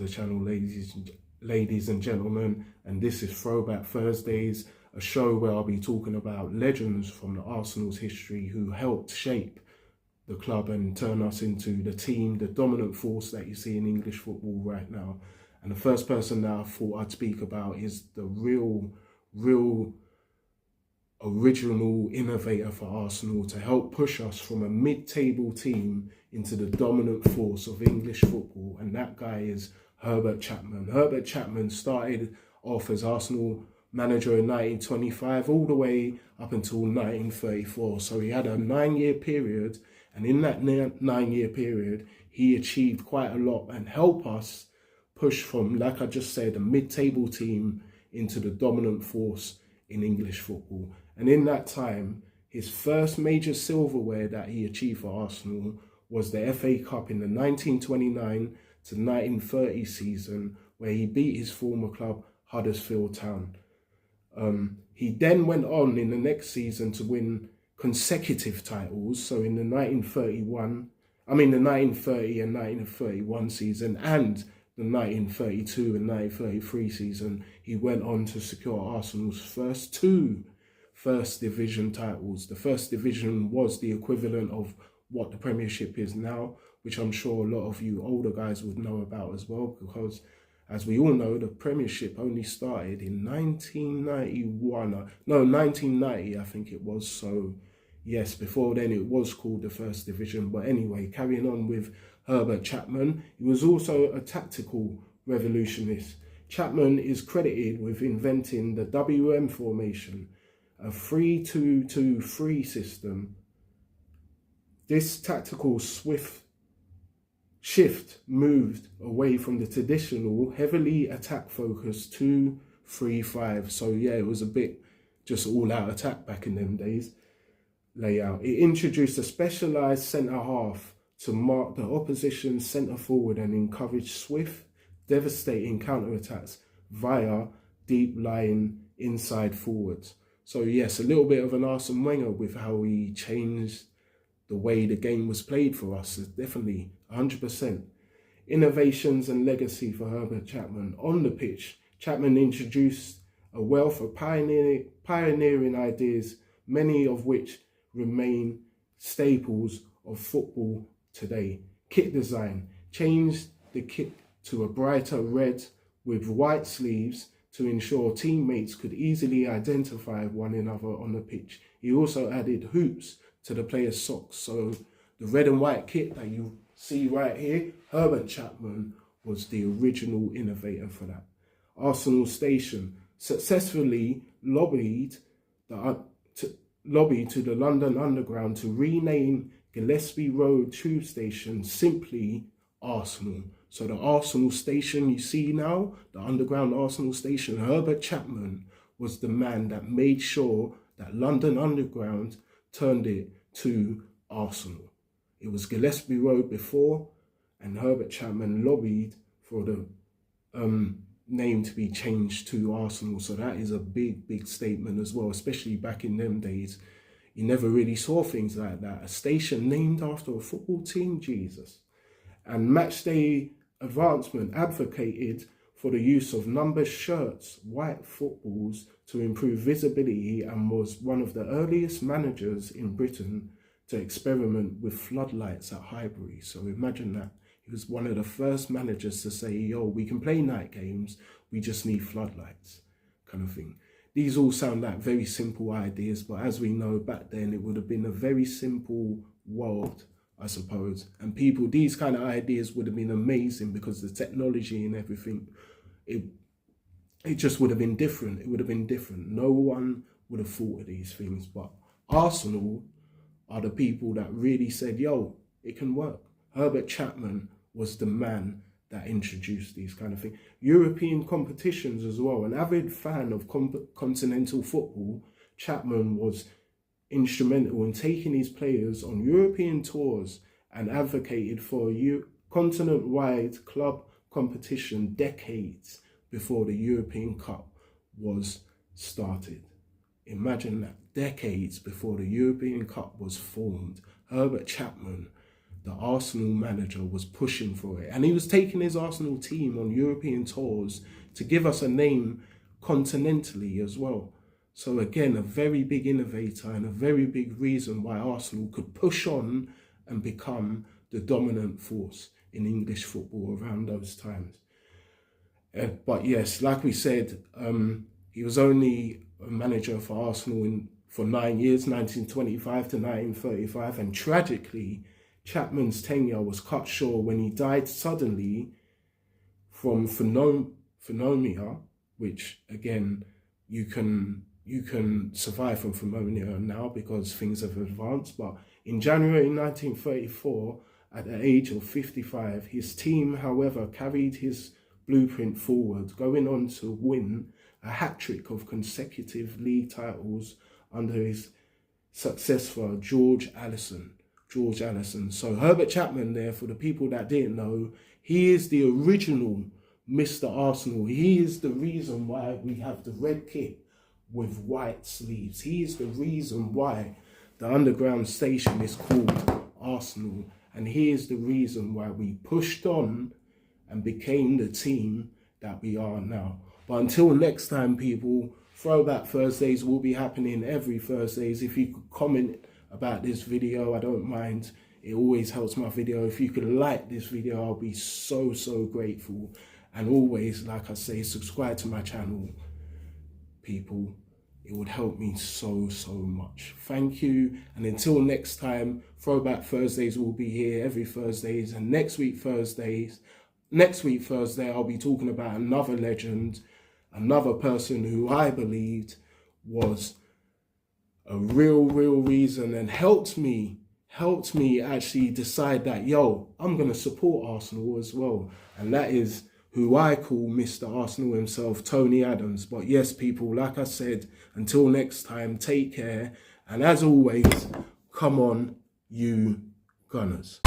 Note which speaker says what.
Speaker 1: the channel, ladies and gentlemen, and this is Throwback Thursdays, a show where I'll be talking about legends from the Arsenal's history who helped shape the club and turn us into the team, the dominant force that you see in English football right now. And the first person that I thought I'd speak about is the real original innovator for Arsenal to help push us from a mid-table team into the dominant force of English football, and that guy is Herbert Chapman. Herbert Chapman started off as Arsenal manager in 1925 all the way up until 1934, so he had a 9-year period, and in that 9-year period he achieved quite a lot and helped us push from, like I just said, a mid-table team into the dominant force in English football. And in that time, his first major silverware that he achieved for Arsenal was the FA Cup in the 1929 to 1930 season, where he beat his former club Huddersfield Town. He then went on in the next season to win consecutive titles. So in the 1930 and 1931 season and the 1932 and 1933 season, he went on to secure Arsenal's first two First Division titles. The First Division was the equivalent of what the Premiership is now, which I'm sure a lot of you older guys would know about as well, because as we all know, the Premiership only started in 1990, I think it was. So yes, before then it was called the First Division. But anyway, carrying on with Herbert Chapman, he was also a tactical revolutionist. Chapman is credited with inventing the WM formation, a 3-2-2-3 system. This tactical shift moved away from the traditional heavily attack focused 2-3-5. So yeah, it was a bit just all out attack back in them days layout. It introduced a specialised centre half to mark the opposition's centre forward and encourage swift, devastating counter-attacks via deep lying inside forwards. So yes, a little bit of an Arsene Wenger with how he changed the way the game was played for us. Is definitely 100%. Innovations and legacy for Herbert Chapman. On the pitch, Chapman introduced a wealth of pioneering ideas, many of which remain staples of football today. Kit design. Changed the kit to a brighter red with white sleeves to ensure teammates could easily identify one another on the pitch. He also added hoops to the players' socks. So the red and white kit that you see right here, Herbert Chapman was the original innovator for that. Arsenal Station successfully lobbied to the London Underground to rename Gillespie Road Tube Station simply Arsenal. So the Arsenal Station you see now, the Underground Arsenal Station, Herbert Chapman was the man that made sure that London Underground turned it to Arsenal. It was Gillespie Road before, and Herbert Chapman lobbied for the name to be changed to Arsenal. So that is a big statement as well, especially back in them days. You never really saw things like that. A station named after a football team, Jesus. And Matchday Advancement advocated for the use of numbered shirts, white footballs, to improve visibility, and was one of the earliest managers in Britain to experiment with floodlights at Highbury. So imagine that. He was one of the first managers to say, yo, we can play night games, we just need floodlights, kind of thing. These all sound like very simple ideas, but as we know, back then it would have been a very simple world, I suppose. And people, these kind of ideas would have been amazing because the technology and everything, it just would have been different. It would have been different. No one would have thought of these things. But Arsenal are the people that really said, yo, it can work. Herbert Chapman was the man that introduced these kind of things. European competitions as well. An avid fan of continental football, Chapman was instrumental in taking his players on European tours and advocated for a continent-wide club competition decades before the European Cup was started. Imagine that, decades before the European Cup was formed. Herbert Chapman the Arsenal manager was pushing for it. And he was taking his Arsenal team on European tours to give us a name continentally as well. So again, a very big innovator and a very big reason why Arsenal could push on and become the dominant force in English football around those times. But yes, like we said, he was only a manager for Arsenal for 9 years, 1925 to 1935. And tragically, Chapman's tenure was cut short when he died suddenly from pneumonia, which again, you can survive from pneumonia now because things have advanced. But in January 1934, at the age of 55, his team, however, carried his blueprint forward, going on to win a hat-trick of consecutive league titles under his successor, George Allison. So Herbert Chapman there, for the people that didn't know, he is the original Mr. Arsenal. He is the reason why we have the red kit with white sleeves. He is the reason why the underground station is called Arsenal. And he is the reason why we pushed on and became the team that we are now. But until next time, people, Throwback Thursdays will be happening every Thursdays. If you could comment about this video, I don't mind. It always helps my video. If you could like this video, I'll be so grateful. And always, like I say, subscribe to my channel, people. It would help me so much. Thank you. And until next time, Throwback Thursdays will be here every Thursdays. And next week Thursday, I'll be talking about another legend, another person who I believed was a real reason and helped me actually decide that, yo, I'm going to support Arsenal as well. And that is who I call Mr. Arsenal himself, Tony Adams. But yes, people, like I said, until next time, take care. And as always, come on, you Gunners.